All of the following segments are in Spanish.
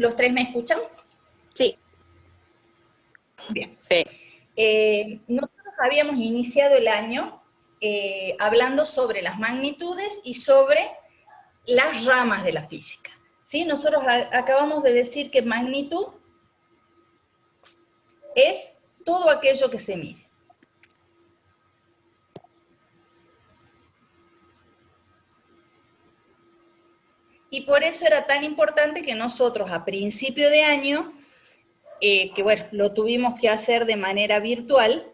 ¿Los tres me escuchan? Sí. Bien. Sí. Nosotros habíamos iniciado el año hablando sobre las magnitudes y sobre las ramas de la física. ¿Sí? Nosotros acabamos de decir que magnitud es todo aquello que se mide. Y por eso era tan importante que nosotros a principio de año, que bueno, lo tuvimos que hacer de manera virtual,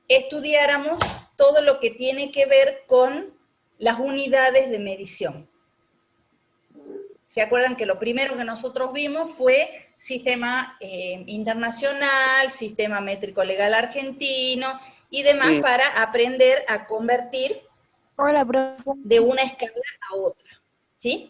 estudiáramos todo lo que tiene que ver con las unidades de medición. ¿Se acuerdan que lo primero que nosotros vimos fue sistema internacional, sistema métrico legal argentino y demás para aprender a convertir de una escala a otra? ¿Sí?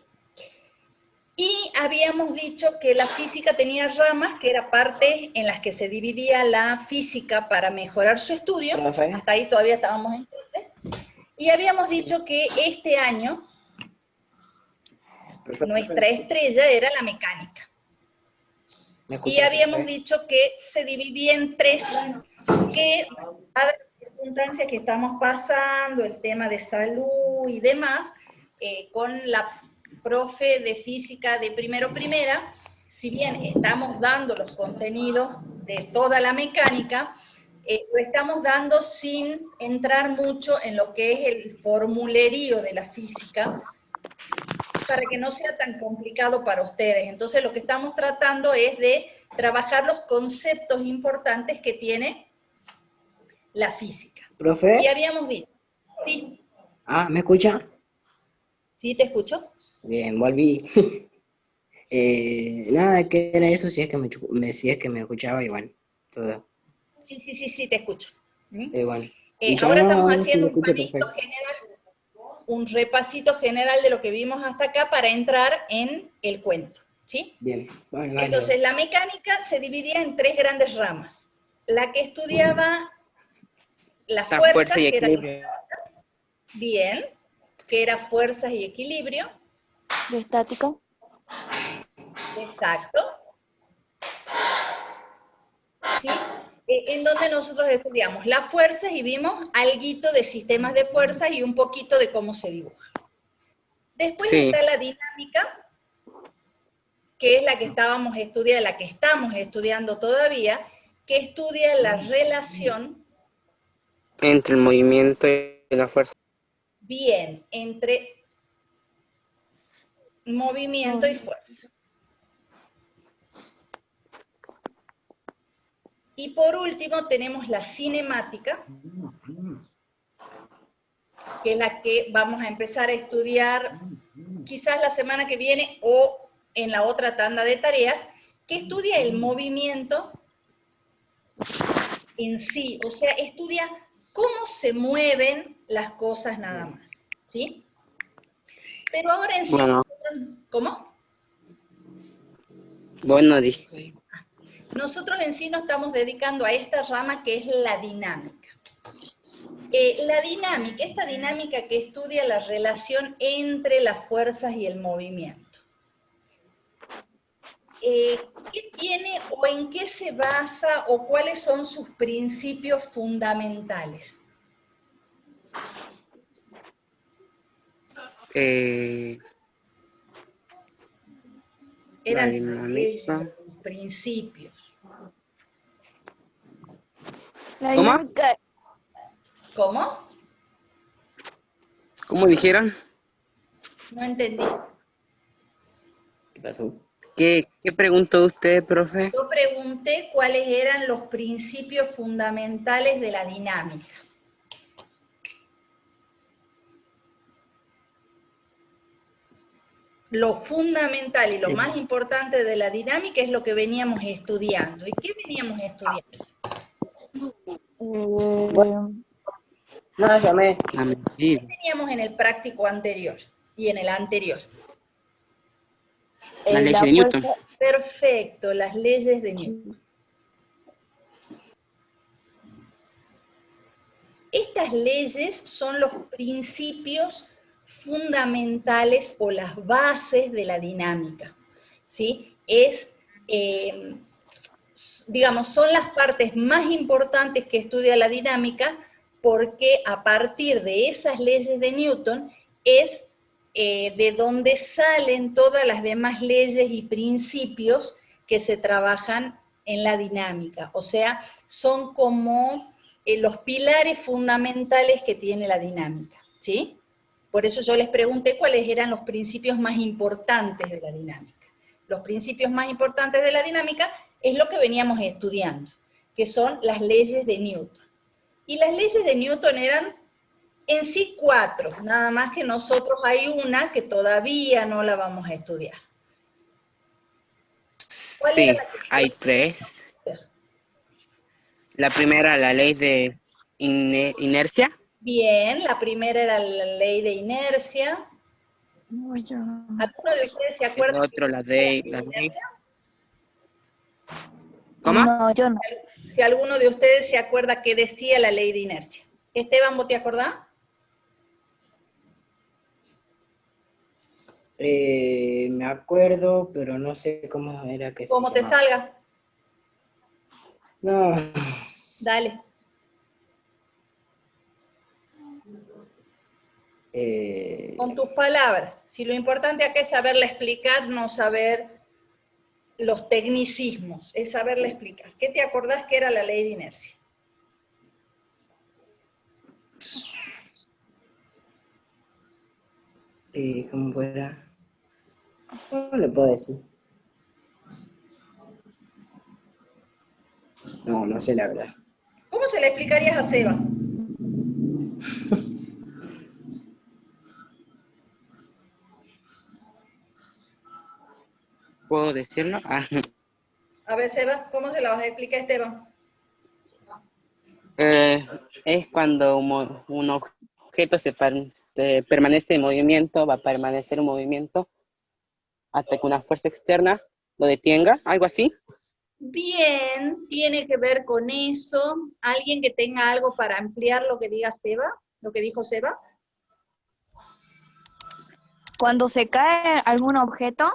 Y habíamos dicho que la física tenía ramas, que era parte en las que se dividía la física para mejorar su estudio. Profe. Hasta ahí todavía estábamos en clase. Y habíamos dicho que este año nuestra estrella era la mecánica. Y habíamos dicho que se dividía en tres, que a las circunstancias que estamos pasando, el tema de salud y demás, con la profe de física de primera, si bien estamos dando los contenidos de toda la mecánica, lo estamos dando sin entrar mucho en lo que es el formulerío de la física, para que no sea tan complicado para ustedes. Entonces lo que estamos tratando es de trabajar los conceptos importantes que tiene la física. ¿Profe? Y habíamos dicho, sí. Ah, ¿me escucha? ¿Sí te escucho? Bien, volví. Nada, ¿qué era eso? Si es que si es que me escuchaba, y bueno, todo. Sí, te escucho. Bueno. Ahora estamos No, sí, haciendo me un escucho panito perfecto. general, un repasito general de lo que vimos hasta acá para entrar en el cuento, ¿sí? Bien, bueno, dale. Entonces, la mecánica se dividía en tres grandes ramas. La que estudiaba las La fuerzas, fuerza y que eran equilibrio. bien, que era fuerzas y equilibrio. ¿De estática? Exacto. ¿Sí? En donde nosotros estudiamos las fuerzas y vimos alguito de sistemas de fuerzas y un poquito de cómo se dibuja. Después está la dinámica, que es la que estábamos estudiando, la que estamos estudiando todavía, que estudia la relación Entre el movimiento y la fuerza. bien entre movimiento y fuerza. Y por último tenemos la cinemática, que es la que vamos a empezar a estudiar quizás la semana que viene o en la otra tanda de tareas, que estudia el movimiento en sí, o sea, estudia cómo se mueven las cosas nada más, ¿sí? Pero ahora en sí, Bueno. ¿cómo? Bueno, dije. Nosotros en sí nos estamos dedicando a esta rama que es la dinámica. Esta dinámica que estudia la relación entre las fuerzas y el movimiento. ¿Qué tiene o en qué se basa o cuáles son sus principios fundamentales? La Eran dinámica. principios. La ¿Cómo? dinámica. ¿Cómo? ¿Cómo dijeron? No entendí. ¿Qué pasó? ¿Qué preguntó usted, profe? Yo pregunté cuáles eran los principios fundamentales de la dinámica. Lo fundamental y lo más importante de la dinámica es lo que veníamos estudiando. ¿Y qué veníamos estudiando? No, llamé. La medida. ¿Qué teníamos en el práctico anterior y en el anterior? La ley de Newton. Perfecto, las leyes de Newton. Estas leyes son los principios fundamentales o las bases de la dinámica, ¿sí? es, digamos, son las partes más importantes que estudia la dinámica, porque a partir de esas leyes de Newton es de donde salen todas las demás leyes y principios que se trabajan en la dinámica. O sea, son como los pilares fundamentales que tiene la dinámica, ¿sí? Por eso yo les pregunté cuáles eran los principios más importantes de la dinámica. Los principios más importantes de la dinámica es lo que veníamos estudiando, que son las leyes de Newton. Y las leyes de Newton eran en sí 4, nada más que nosotros hay una que todavía no la vamos a estudiar. ¿Cuál era Sí, la que hay 3. La primera, la ley de inercia. Bien, la primera era la ley de inercia. No, yo. ¿Alguno de ustedes se El acuerda otro, de la la ley de... de inercia? ¿Cómo? No, yo no. Si alguno de ustedes se acuerda qué decía la ley de inercia. Esteban, ¿vos te acordás? Me acuerdo, pero no sé cómo era que se Como te llamaba. salga. No, Dale. Con tus palabras. Si lo importante acá es saberla explicar, no saber los tecnicismos, es saberla explicar. ¿Qué te acordás que era la ley de inercia? ¿cómo fuera? No le puedo decir. No, no sé la verdad. ¿Cómo se la explicarías a Seba? ¿Puedo decirlo? Ah, A ver, Seba, ¿cómo se la vas a explicar a Esteban? es cuando un objeto permanece en movimiento, va a permanecer en movimiento hasta que una fuerza externa lo detenga, algo así. Bien, tiene que ver con eso. ¿Alguien que tenga algo para ampliar lo que diga Seba? ¿Lo que dijo Seba? Cuando se cae algún objeto,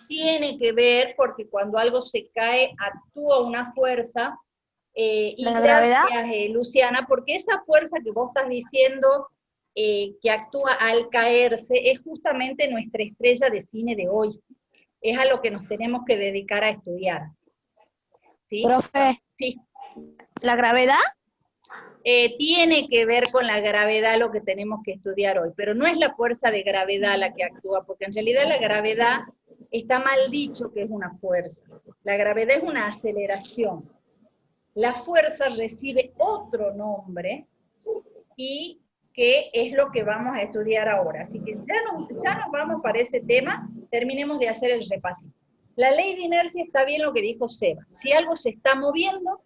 Tiene que ver porque cuando algo se cae actúa una fuerza, y la gravedad. gracias, Luciana, porque esa fuerza que vos estás diciendo que actúa al caerse es justamente nuestra estrella de cine de hoy. Es a lo que nos tenemos que dedicar a estudiar. ¿Sí? Profe, Sí. ¿la gravedad? Tiene que ver con la gravedad lo que tenemos que estudiar hoy, pero no es la fuerza de gravedad la que actúa, porque en realidad la gravedad está mal dicho que es una fuerza. La gravedad es una aceleración. La fuerza recibe otro nombre y que es lo que vamos a estudiar ahora. Así que ya nos vamos para ese tema, terminemos de hacer el repasito. La ley de inercia está bien lo que dijo Seba. Si algo se está moviendo,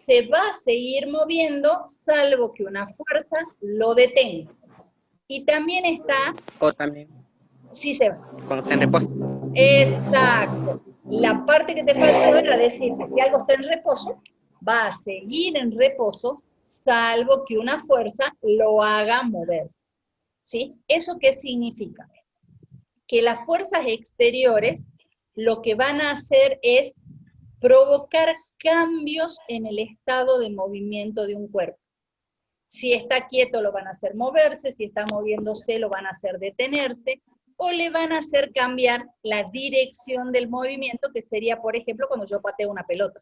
se va a seguir moviendo, salvo que una fuerza lo detenga. Y también está, O también sí, Seba. cuando está en reposo. Exacto. La parte que te faltó era decir que si algo está en reposo, va a seguir en reposo, salvo que una fuerza lo haga moverse. ¿Sí? ¿Eso qué significa? Que las fuerzas exteriores lo que van a hacer es provocar cambios en el estado de movimiento de un cuerpo. Si está quieto lo van a hacer moverse, si está moviéndose lo van a hacer detenerse, o le van a hacer cambiar la dirección del movimiento, que sería, por ejemplo, cuando yo pateo una pelota.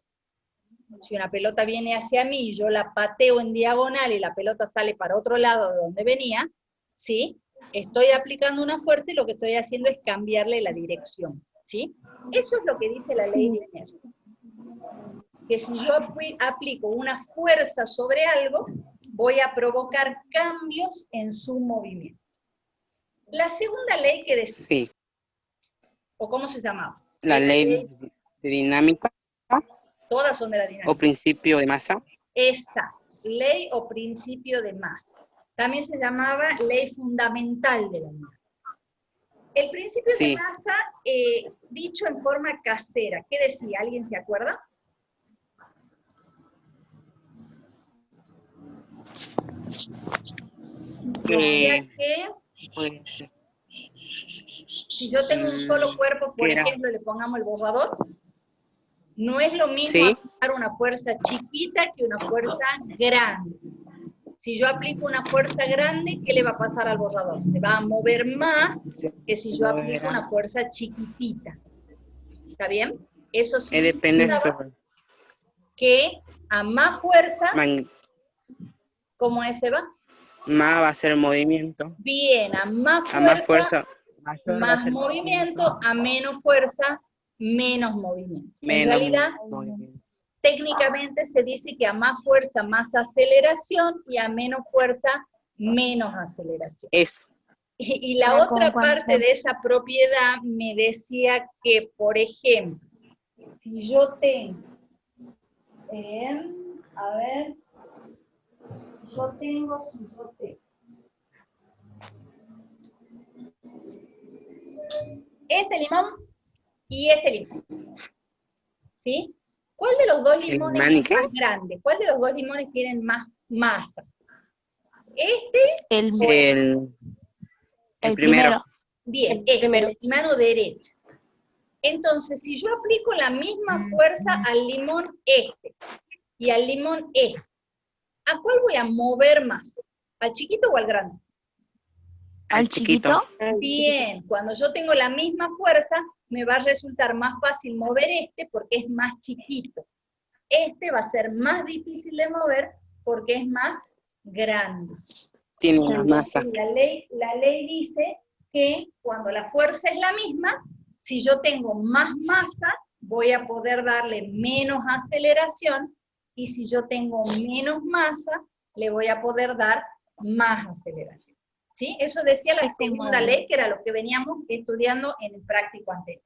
Si una pelota viene hacia mí y yo la pateo en diagonal y la pelota sale para otro lado de donde venía, ¿sí? Estoy aplicando una fuerza y lo que estoy haciendo es cambiarle la dirección, ¿sí? Eso es lo que dice la ley de inercia. Que si yo aplico una fuerza sobre algo, voy a provocar cambios en su movimiento. La segunda ley que decía, Sí, o cómo se llamaba, la ley de dinámica todas son de la o dinámica. principio de masa. Esta, ley o principio de masa. También se llamaba ley fundamental de la masa. El principio de Sí, masa, dicho en forma casera, ¿qué decía? ¿Alguien se acuerda? Decía que pues, Si yo tengo un solo cuerpo, por ¿Qué era? ejemplo, le pongamos el borrador, no es lo mismo Sí. aplicar una fuerza chiquita que una fuerza grande. Si yo aplico una fuerza grande, ¿qué le va a pasar al borrador? Se va a mover más que si yo aplico una fuerza chiquitita. ¿Está bien? Eso sí, Depende que a más fuerza, man- ¿cómo es, Eva? más va a ser movimiento. Bien, a más A más fuerza, fuerza, mayor va a más ser movimiento, a menos fuerza, menos movimiento. En menos realidad, movimiento. técnicamente se dice que a más fuerza, más aceleración, y a menos fuerza, menos aceleración. Es Y la Era otra como cuando- parte de esa propiedad me decía que, por ejemplo, si yo tengo, a ver, si yo tengo este limón y este limón, ¿sí? ¿Cuál de los dos ¿El limones limón y es qué? más grande? ¿Cuál de los dos limones tienen más masa? ¿Este El, o este? El primero. Bien, el mano derecha. Entonces, si yo aplico la misma fuerza al limón este y al limón este, ¿a cuál voy a mover más? ¿Al chiquito o al grande? ¿Al chiquito? Bien, cuando yo tengo la misma fuerza, me va a resultar más fácil mover este porque es más chiquito. Este va a ser más difícil de mover porque es más grande. Tiene una masa. La ley dice que cuando la fuerza es la misma, si yo tengo más masa, voy a poder darle menos aceleración, y si yo tengo menos masa, le voy a poder dar más aceleración. ¿Sí? Eso decía la segunda ley, que era lo que veníamos estudiando en el práctico anterior.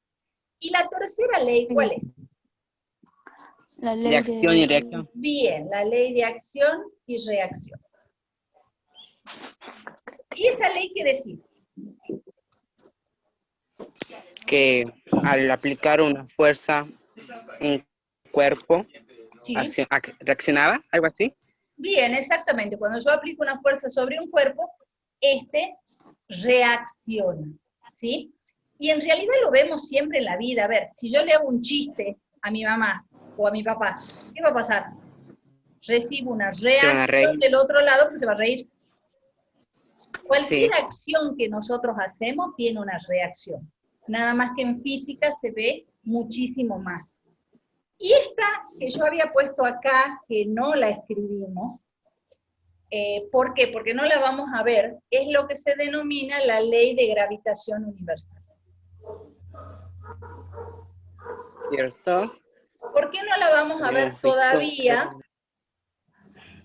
Y la tercera ley, ¿cuál es? La ley De acción y reacción. Bien, la ley de acción y reacción. ¿Y esa ley qué decía? Que al aplicar una fuerza, un cuerpo ¿Sí? reaccionaba, algo así. Bien, exactamente. Cuando yo aplico una fuerza sobre un cuerpo, este reacciona, ¿sí? Y en realidad lo vemos siempre en la vida. A ver, si yo le hago un chiste a mi mamá o a mi papá, ¿qué va a pasar? Recibo una reacción del otro lado que se va a reír. Cualquier acción que nosotros hacemos tiene una reacción. Nada más que en física se ve muchísimo más. Y esta que yo había puesto acá, que no la escribimos, ¿por qué? Porque no la vamos a ver, es lo que se denomina la ley de gravitación universal. ¿Cierto? ¿Por qué no la vamos a ver todavía?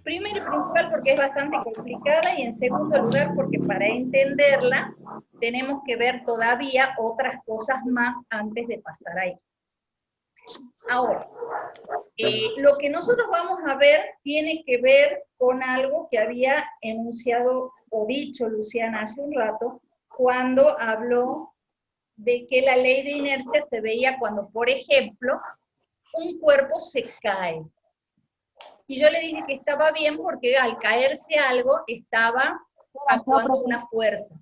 Primero y principal porque es bastante complicada, y en segundo lugar porque para entenderla tenemos que ver todavía otras cosas más antes de pasar ahí. Ahora, lo que nosotros vamos a ver tiene que ver con algo que había enunciado o dicho Luciana hace un rato, cuando habló de que la ley de inercia se veía cuando, por ejemplo, un cuerpo se cae. Y yo le dije que estaba bien porque al caerse algo estaba actuando una fuerza.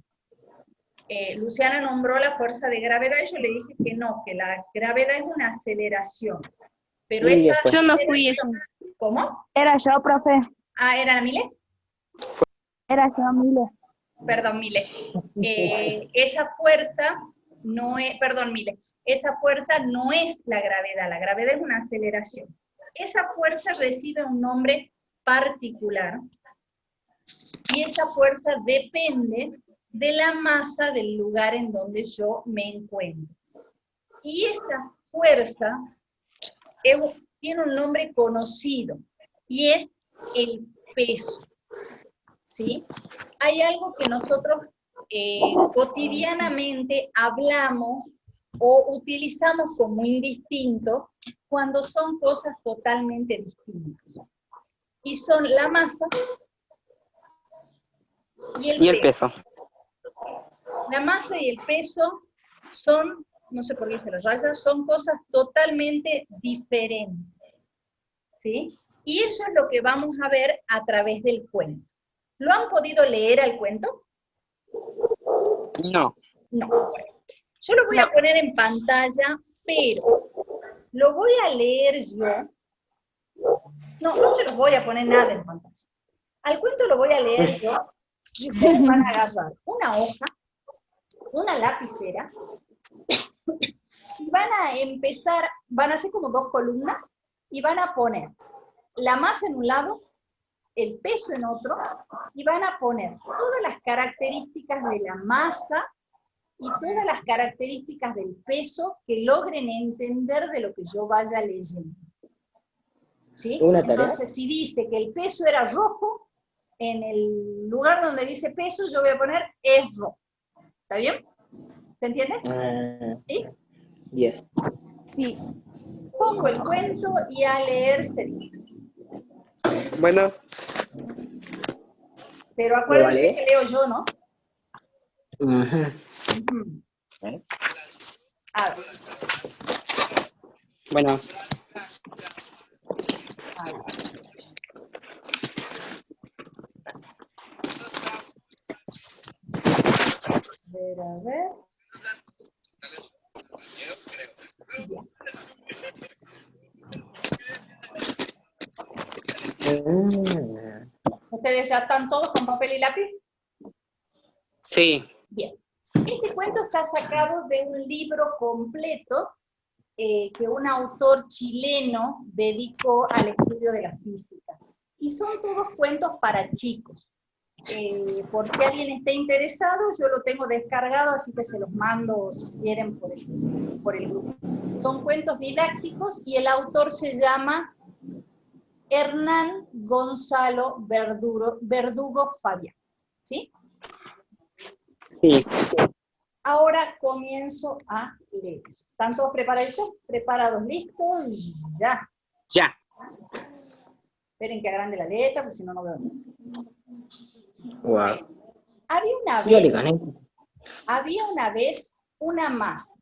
Luciana nombró la fuerza de gravedad, y yo le dije que no, que la gravedad es una aceleración. Pero esa yo no fui eso. ¿Cómo? Era yo, profe. Ah, ¿era Mile? Era yo, Mile. Perdón, Mile. Esa fuerza no es, perdón, Mile, esa fuerza no es la gravedad es una aceleración. Esa fuerza recibe un nombre particular, y esa fuerza depende de la masa del lugar en donde yo me encuentro. Y esa fuerza tiene un nombre conocido, y es el peso. ¿Sí? Hay algo que nosotros cotidianamente hablamos o utilizamos como indistinto cuando son cosas totalmente distintas. Y son la masa y el peso. La masa y el peso son, no sé por qué se las raya, son cosas totalmente diferentes. ¿Sí? Y eso es lo que vamos a ver a través del cuento. ¿Lo han podido leer al cuento? No. No. Bueno. Yo lo voy a poner en pantalla, pero lo voy a leer yo. No, no se los voy a poner nada en pantalla. Al cuento lo voy a leer yo, y ustedes van a agarrar una hoja, una lapicera, y van a empezar, van a hacer como 2 columnas, y van a poner la masa en un lado, el peso en otro, y van a poner todas las características de la masa y todas las características del peso que logren entender de lo que yo vaya leyendo. ¿Sí? ¿Una tarea? Entonces, si dice que el peso era rojo, en el lugar donde dice peso, yo voy a poner es rojo. ¿Está bien? ¿Se entiende? ¿Sí? Yes. Sí. Pongo el cuento y a leer se dice. Bueno, Pero acuérdense ¿Lo vale? que leo yo, ¿no? Ajá. Ujú. A ver, bueno, a ver. A ver. Ya. ¿Ustedes ya están todos con papel y lápiz? sí. Bien. Este cuento está sacado de un libro completo que un autor chileno dedicó al estudio de la física. Y son todos cuentos para chicos. Por si alguien está interesado, yo lo tengo descargado, así que se los mando, si quieren, por el grupo. Son cuentos didácticos y el autor se llama Hernán Gonzalo Verdugo Fabián. ¿Sí? Sí. Ahora comienzo a leer. ¿Están todos preparados? ¿Preparados? ¿Listos? Ya. Ya. Esperen que agrande la letra, porque si no, no veo. Wow. Yo le gané. Había una vez una masa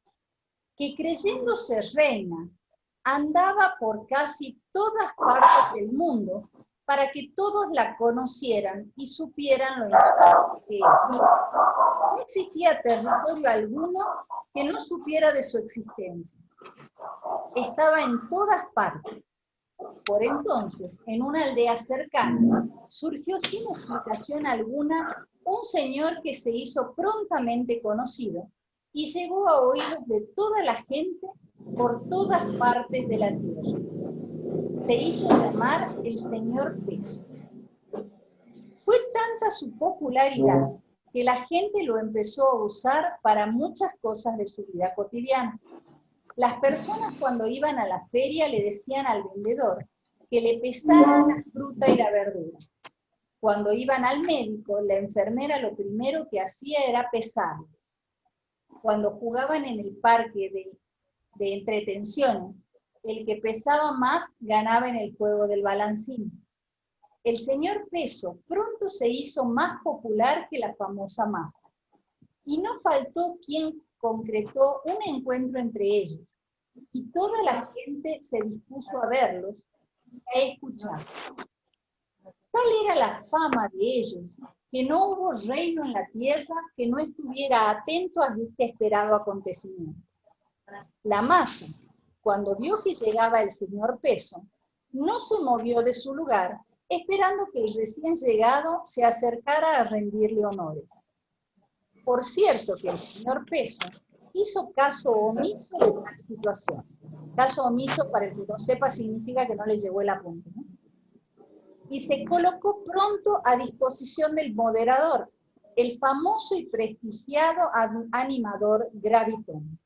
que, creyéndose reina, andaba por casi todas partes del mundo para que todos la conocieran y supieran lo importante que era. No existía territorio alguno que no supiera de su existencia. Estaba en todas partes. Por entonces, en una aldea cercana, surgió sin explicación alguna un señor que se hizo prontamente conocido y llegó a oídos de toda la gente por todas partes de la tierra. Se hizo llamar el señor Peso. Fue tanta su popularidad que la gente lo empezó a usar para muchas cosas de su vida cotidiana. Las personas cuando iban a la feria le decían al vendedor que le pesaran la fruta y la verdura. Cuando iban al médico, la enfermera lo primero que hacía era pesarlo. Cuando jugaban en el parque de entretenciones, el que pesaba más ganaba en el juego del balancín. El señor Peso pronto se hizo más popular que la famosa masa. Y no faltó quien concretó un encuentro entre ellos. Y toda la gente se dispuso a verlos y a escucharlos. Tal era la fama de ellos, que no hubo reino en la tierra que no estuviera atento a este esperado acontecimiento. La masa, cuando vio que llegaba el señor Peso, no se movió de su lugar, esperando que el recién llegado se acercara a rendirle honores. Por cierto que el señor Peso hizo caso omiso de tal situación. Caso omiso, para el que no sepa, significa que no le llegó el apunte, ¿no? Y se colocó pronto a disposición del moderador, el famoso y prestigiado animador Gravitón.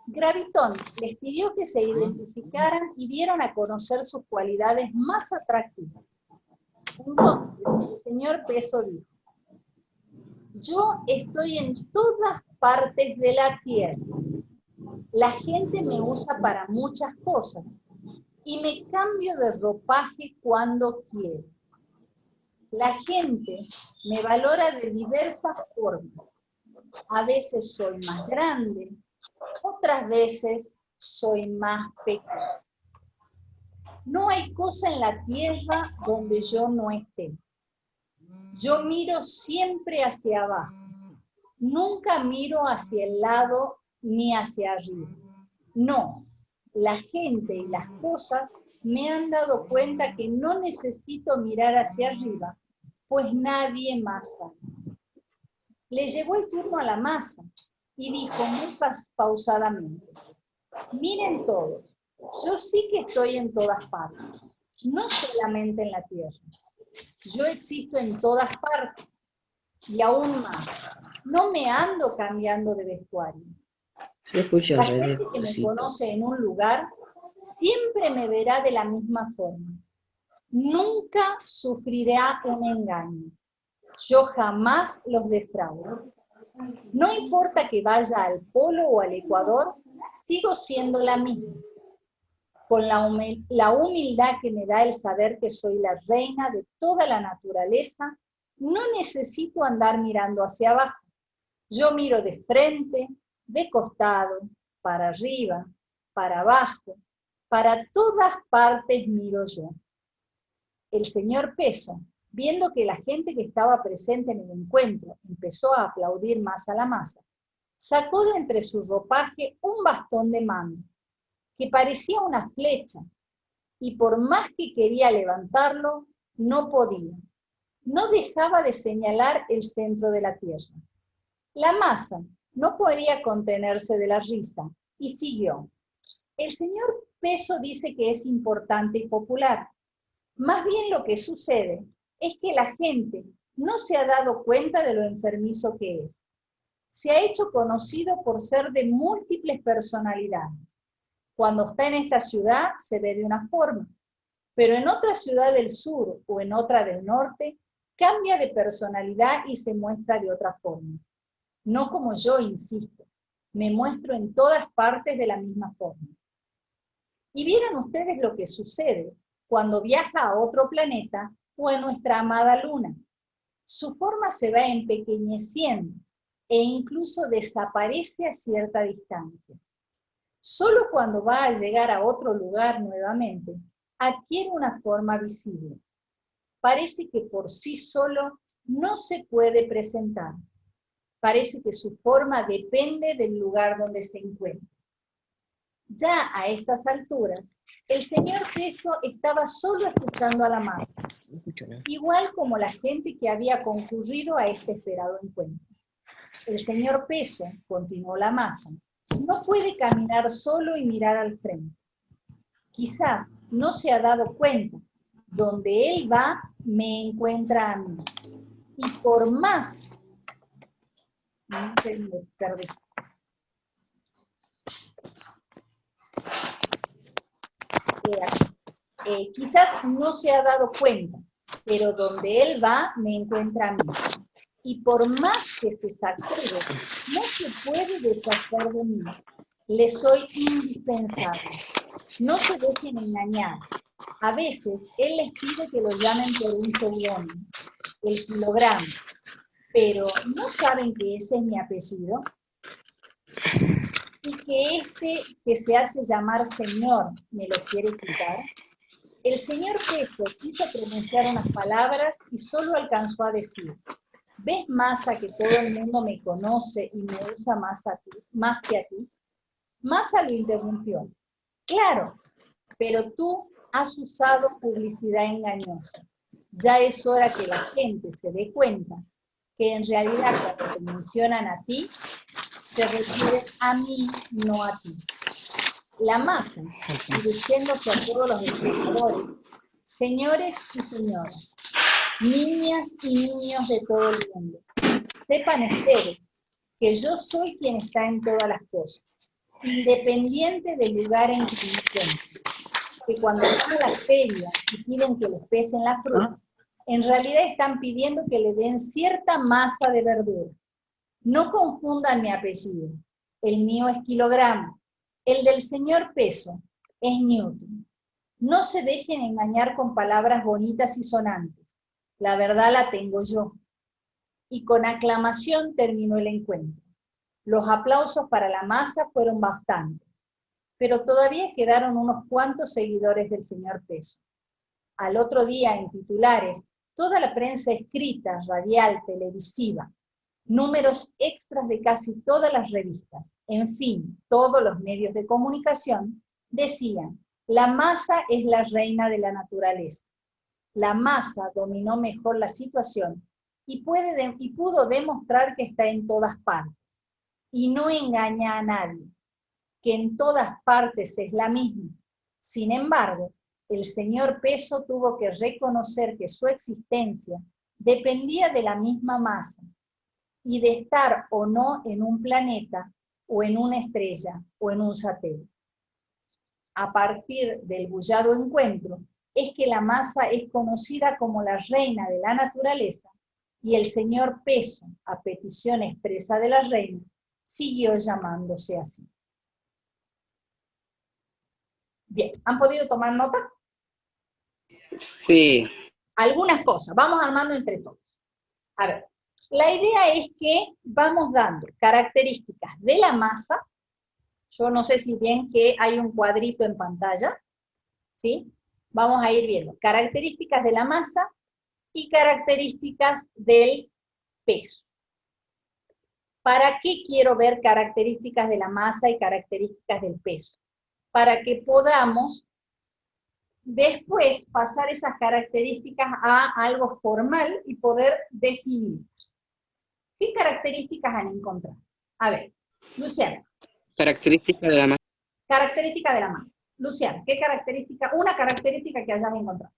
Gravitón les pidió que se identificaran y dieron a conocer sus cualidades más atractivas. Entonces, el señor Peso dijo: yo estoy en todas partes de la tierra. La gente me usa para muchas cosas y me cambio de ropaje cuando quiero. La gente me valora de diversas formas. A veces soy más grande, otras veces soy más pequeño. No hay cosa en la tierra donde yo no esté. Yo miro siempre hacia abajo. Nunca miro hacia el lado ni hacia arriba. No, la gente y las cosas me han dado cuenta que no necesito mirar hacia arriba, pues nadie más sabe. Le llegó el turno a la masa y dijo muy pausadamente: miren todos, yo sí que estoy en todas partes, no solamente en la tierra. Yo existo en todas partes y aún más, no me ando cambiando de vestuario. Se escucha La re gente que me despacito. conoce en un lugar siempre me verá de la misma forma. Nunca sufrirá un engaño. Yo jamás los defraudo. No importa que vaya al polo o al Ecuador, sigo siendo la misma. Con la humildad que me da el saber que soy la reina de toda la naturaleza, no necesito andar mirando hacia abajo. Yo miro de frente, de costado, para arriba, para abajo, para todas partes miro yo. El señor Peso, viendo que la gente que estaba presente en el encuentro empezó a aplaudir más a la masa, sacó de entre su ropaje un bastón de mando, que parecía una flecha, y por más que quería levantarlo, no podía. No dejaba de señalar el centro de la tierra. La masa no podía contenerse de la risa, y siguió. El señor Peso dice que es importante y popular. Más bien lo que sucede es que la gente no se ha dado cuenta de lo enfermizo que es. Se ha hecho conocido por ser de múltiples personalidades. Cuando está en esta ciudad se ve de una forma, pero en otra ciudad del sur o en otra del norte cambia de personalidad y se muestra de otra forma. No como yo, insisto, me muestro en todas partes de la misma forma. Y vieron ustedes lo que sucede cuando viaja a otro planeta o a nuestra amada Luna. Su forma se va empequeñeciendo e incluso desaparece a cierta distancia. Solo cuando va a llegar a otro lugar nuevamente, adquiere una forma visible. Parece que por sí solo no se puede presentar. Parece que su forma depende del lugar donde se encuentra. Ya a estas alturas, el señor Peso estaba solo escuchando a la masa, No escucho nada. igual como la gente que había concurrido a este esperado encuentro. El señor Peso, continuó la masa, no puede caminar solo y mirar al frente. Quizás no se ha dado cuenta, donde él va, me encuentra a mí. Y por más... Perdí. Quizás no se ha dado cuenta, pero donde él va, me encuentra a mí. Y por más que se sacude, no se puede deshacer de mí. Le soy indispensable. No se dejen engañar. A veces, él les pide que lo llamen por un seudónimo, el kilogramo. Pero, ¿no saben que ese es mi apellido? Y que este que se hace llamar señor me lo quiere quitar. El señor Peso quiso pronunciar unas palabras y solo alcanzó a decir: ¿ves, Masa, que todo el mundo me conoce y me usa más que a ti? Masa lo interrumpió. Claro, pero tú has usado publicidad engañosa. Ya es hora que la gente se dé cuenta que en realidad cuando te mencionan a ti, se refiere a mí, no a ti. La masa, dirigiéndose a todos los espectadores, señores y señoras, niñas y niños de todo el mundo, sepan ustedes que yo soy quien está en todas las cosas, independiente del lugar en que me encuentro. Que cuando van a la feria y piden que les pesen la fruta, en realidad están pidiendo que le den cierta masa de verdura. No confundan mi apellido. El mío es kilogramo. El del señor Peso es Newton. No se dejen engañar con palabras bonitas y sonantes. La verdad la tengo yo. Y con aclamación terminó el encuentro. Los aplausos para la masa fueron bastantes, pero todavía quedaron unos cuantos seguidores del señor Peso. Al otro día, en titulares, toda la prensa escrita, radial, televisiva, números extras de casi todas las revistas, en fin, todos los medios de comunicación, decían, la masa es la reina de la naturaleza. La masa dominó mejor la situación y pudo demostrar que está en todas partes, y no engaña a nadie, que en todas partes es la misma. Sin embargo, el señor Peso tuvo que reconocer que su existencia dependía de la misma masa, y de estar o no en un planeta, o en una estrella, o en un satélite. A partir del bullado encuentro, es que la masa es conocida como la reina de la naturaleza, y el señor Peso, a petición expresa de la reina, siguió llamándose así. Bien, ¿han podido tomar nota? Sí. Algunas cosas, vamos armando entre todos. A ver, la idea es que vamos dando características de la masa. Yo no sé si ven que hay un cuadrito en pantalla, ¿sí? Vamos a ir viendo características de la masa y características del peso. ¿Para qué quiero ver características de la masa y características del peso? Para que podamos después pasar esas características a algo formal y poder definir. ¿Qué características han encontrado? A ver, Luciana. Características de la masa. Característica de la masa. Luciana, ¿qué característica? Una característica que hayas encontrado.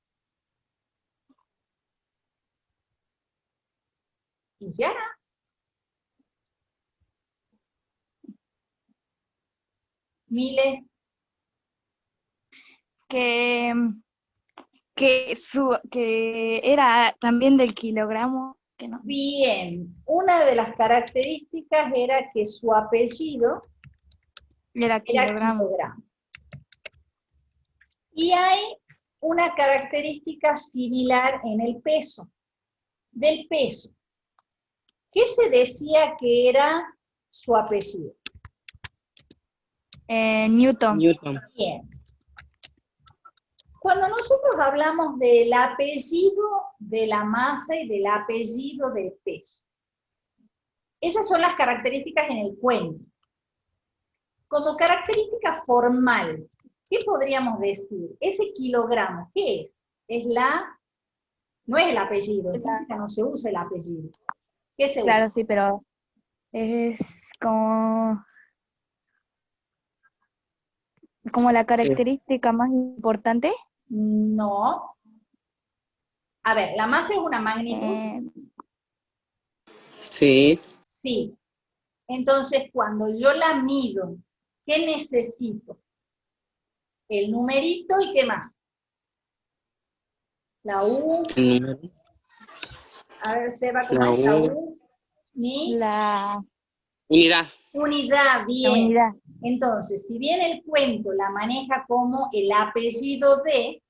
Luciana. Mile. Que, que era también del kilogramo. Que no. Bien, una de las características era que su apellido Era kilogramo. kilogramo. Y hay una característica similar en el peso. Del peso. ¿Qué se decía que era su apellido? Newton. Newton. Bien. Cuando nosotros hablamos del apellido de la masa y del apellido del peso, esas son las características en el cuento. Como característica formal, ¿qué podríamos decir? Ese kilogramo, ¿qué es? Es la, no es el apellido, en física no se usa el apellido. ¿Qué se usa? Claro, sí, pero es como la característica más importante. No. A ver, ¿la masa es una magnitud? Sí. Sí. Entonces, cuando yo la mido, ¿qué necesito? El numerito y ¿qué más? La U. El número. A ver, Seba, ¿cómo La es la U. U? Mi La Unidad. unidad, bien. la unidad. Entonces, si bien el cuento la maneja como el apellido de,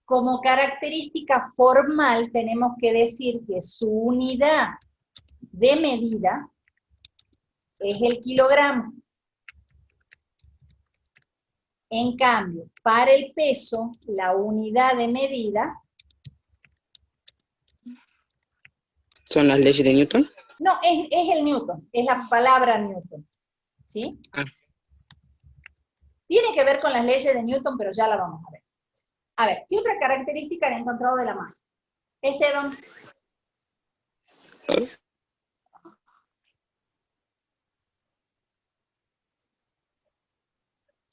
como característica formal tenemos que decir que su unidad de medida es el kilogramo. En cambio, para el peso, la unidad de medida... ¿Son las leyes de Newton? No, es el Newton, es la palabra Newton. ¿Sí? Ah. Tiene que ver con las leyes de Newton, pero ya la vamos a ver. A ver, ¿qué otra característica han encontrado de la masa? Esteban.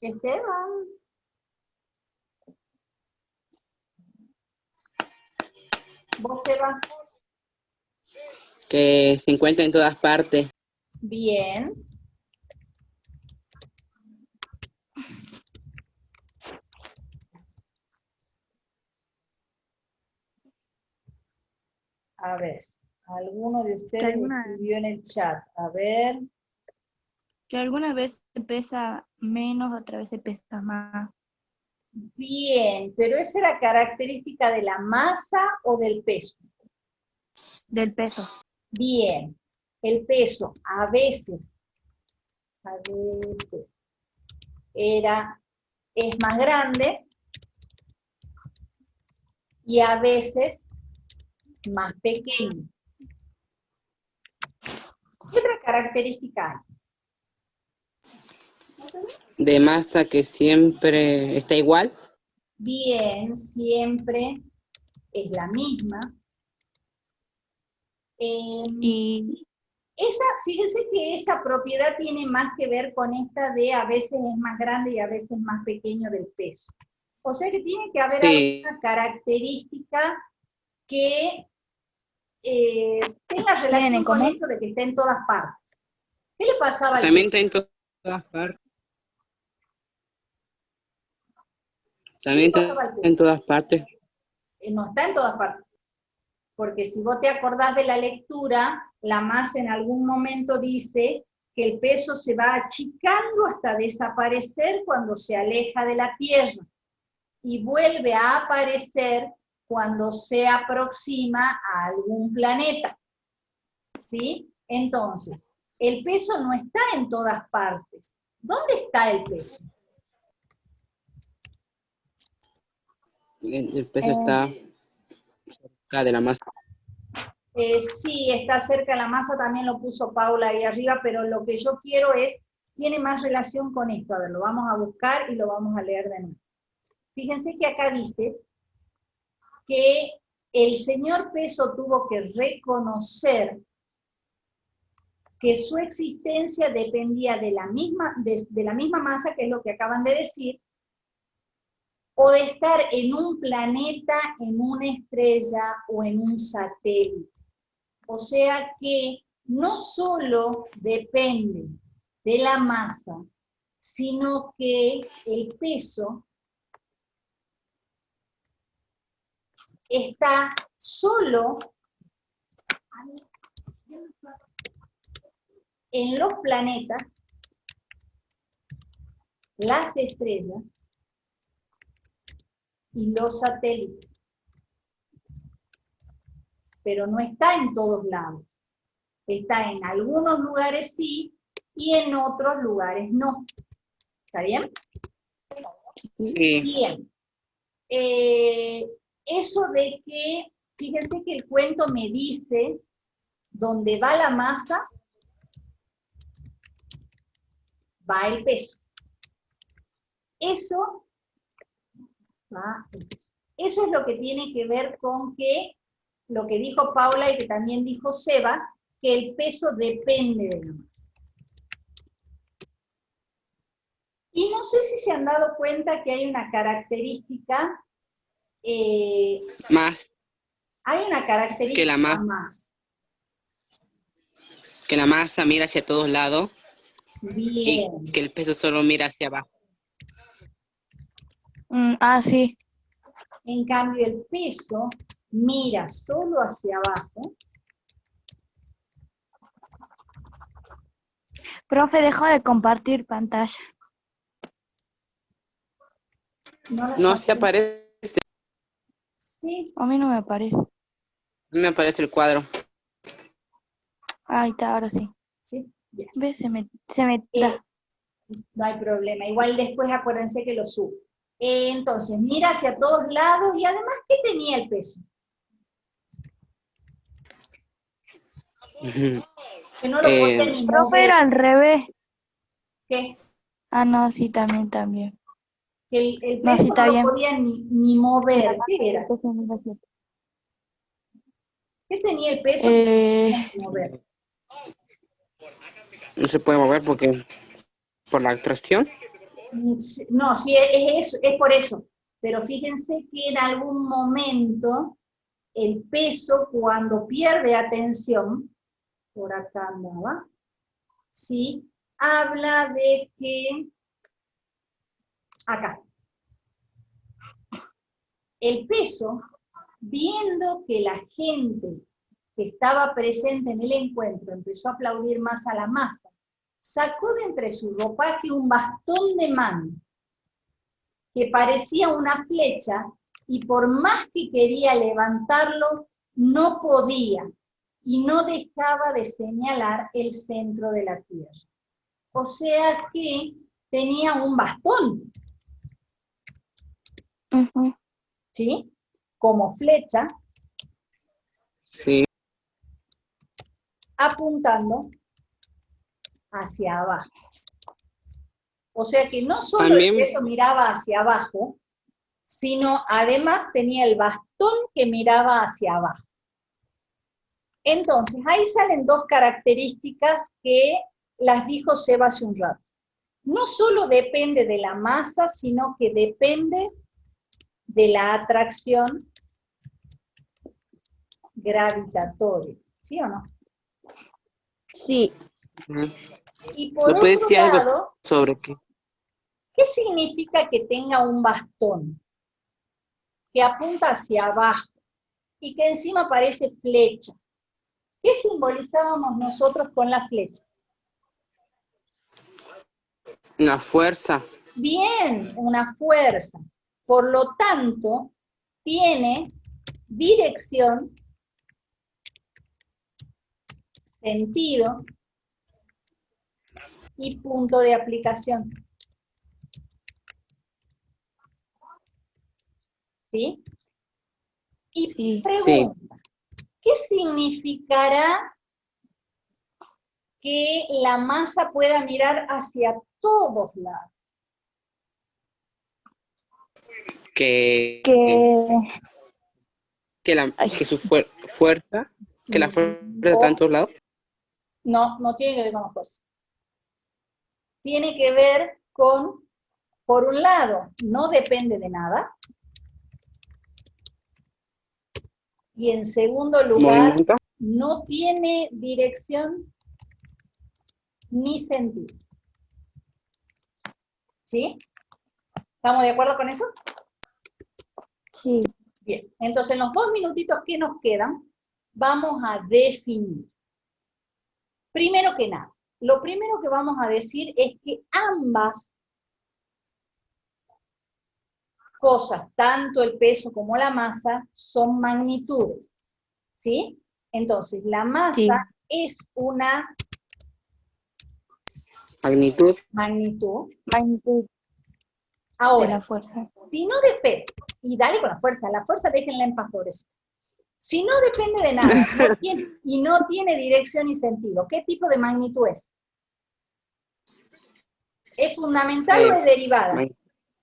Esteban. ¿Vos, Seba? Que se encuentra en todas partes. Bien. A ver, alguno de ustedes escribió en el chat. A ver. Que alguna vez se pesa menos, otra vez se pesa más. Bien, pero ¿esa era característica de la masa o del peso? Del peso. Bien, el peso a veces es más grande y a veces más pequeño. característica hay? De masa que siempre está igual. Bien, siempre es la misma. Y Fíjense que esa propiedad tiene más que ver con esta de a veces es más grande y a veces más pequeño del peso. O sea que tiene que haber Sí, alguna característica que tenga relación en con común. esto de que esté en todas partes. ¿Qué le pasaba al también peso? está en todas partes. ¿Qué le También pasaba está al en peso? todas partes. No está en todas partes. Porque si vos te acordás de la lectura, la masa en algún momento dice que el peso se va achicando hasta desaparecer cuando se aleja de la Tierra y vuelve a aparecer cuando se aproxima a algún planeta. ¿Sí? Entonces, el peso no está en todas partes. ¿Dónde está el peso? El peso está cerca de la masa. Sí, está cerca de la masa, también lo puso Paula ahí arriba, pero lo que yo quiero tiene más relación con esto. A ver, lo vamos a buscar y lo vamos a leer de nuevo. Fíjense que acá dice que el señor Peso tuvo que reconocer que su existencia dependía de la misma masa, que es lo que acaban de decir, o de estar en un planeta, en una estrella o en un satélite. O sea que no solo depende de la masa, sino que el peso está solo en los planetas, las estrellas y los satélites. Pero no está en todos lados. Está en algunos lugares sí y en otros lugares no. ¿Está bien? Sí. Bien. Eso de que, fíjense que el cuento me dice, donde va la masa, va el peso. Eso va el peso. Eso es lo que tiene que ver con que, lo que dijo Paula y que también dijo Seba, que el peso depende de la masa. Y no sé si se han dado cuenta que hay una característica, Más hay una característica que la masa. más. Que la masa mira hacia todos lados Bien. y que el peso solo mira hacia abajo. Sí. En cambio, el peso mira solo hacia abajo. Profe, dejó de compartir pantalla. No se aparece, Sí, A mí no me aparece. me aparece el cuadro. Ahí está, ahora sí. sí, bien. ¿Ves? Se me tra- No hay problema. Igual después acuérdense que lo subo. Entonces, mira hacia todos lados y además, ¿qué tenía el peso? Que no lo podía ni Profe, mover. era al revés. ¿Qué? Ah, no, sí, también. Que el No, peso sí, no está lo bien. podía ni mover. ¿Qué era? ¿Qué tenía el peso que no podía ni mover? No se puede mover porque por la atracción. No, sí, es por eso. Pero fíjense que en algún momento el peso, cuando pierde atención, por acá andaba, ¿sí? Habla de que, acá, el peso, viendo que la gente que estaba presente en el encuentro empezó a aplaudir más a la masa, sacó de entre su ropaje un bastón de mano que parecía una flecha y por más que quería levantarlo, no podía y no dejaba de señalar el centro de la tierra. O sea que tenía un bastón, ¿sí? Como flecha, Sí. apuntando hacia abajo. O sea que no solo También- el peso miraba hacia abajo, sino además tenía el bastón que miraba hacia abajo. Entonces, ahí salen dos características que las dijo Seba hace un rato. No solo depende de la masa, sino que depende de la atracción gravitatoria, ¿sí o no? Sí. Y por ¿No puede otro decir algo lado, sobre qué? ¿qué significa que tenga un bastón que apunta hacia abajo y que encima parece flecha? ¿Qué simbolizábamos nosotros con las flechas? Una fuerza. Bien, una fuerza. Por lo tanto, tiene dirección, sentido y punto de aplicación. ¿Sí? Y Sí. pregunta, ¿qué significará que la masa pueda mirar hacia todos lados? Que su fuerza, que la fuerza está en todos lados. No, no tiene que ver con la fuerza. Tiene que ver con, por un lado, no depende de nada. Y en segundo lugar, Movimiento. no tiene dirección ni sentido. ¿Sí? ¿Estamos de acuerdo con eso? Sí. Bien, entonces en los 2 minutitos que nos quedan, vamos a definir. Primero que nada, lo primero que vamos a decir es que ambas cosas, tanto el peso como la masa, son magnitudes. ¿Sí? Entonces, la masa es una Magnitud. magnitud. Magnitud de Ahora, la fuerza. si no depende, y dale con la fuerza déjenla en paz, pobrecita. Si no depende de nada y no tiene dirección y sentido, ¿qué tipo de magnitud es? ¿Es fundamental o es derivada?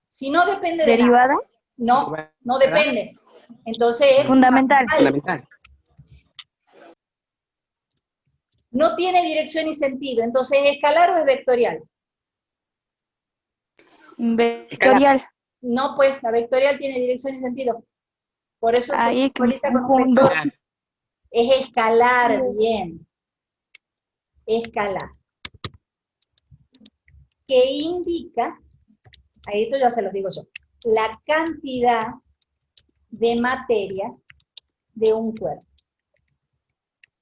Si no depende de nada. ¿Derivada? No depende. Entonces es Fundamental. Fundamental. No tiene dirección y sentido. Entonces, ¿es escalar o es vectorial? Vectorial. No, pues, la vectorial tiene dirección y sentido. Por eso Ahí se es que me simboliza con un confundo. vector. Es escalar, bien. Escalar. Que indica, ahí esto ya se los digo yo, la cantidad de materia de un cuerpo.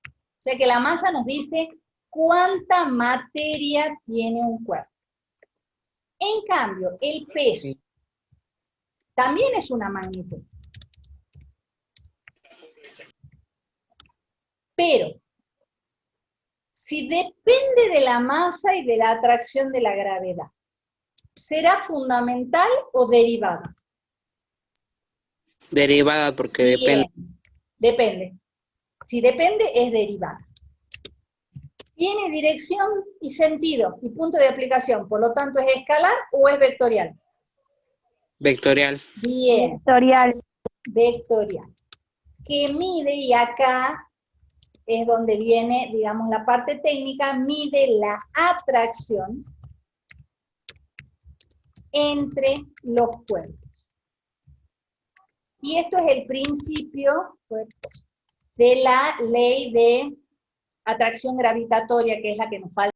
O sea que la masa nos dice cuánta materia tiene un cuerpo. En cambio, el peso también es una magnitud. Pero, si depende de la masa y de la atracción de la gravedad, ¿será fundamental o derivada? Derivada porque Bien, depende. depende. Si depende, es derivada. Tiene dirección y sentido y punto de aplicación, por lo tanto, ¿es escalar o es vectorial? Vectorial. Bien, Vectorial. vectorial. Que mide, y acá es donde viene, digamos, la parte técnica, mide la atracción entre los cuerpos. Y esto es el principio de la ley de atracción gravitatoria, que es la que nos falta.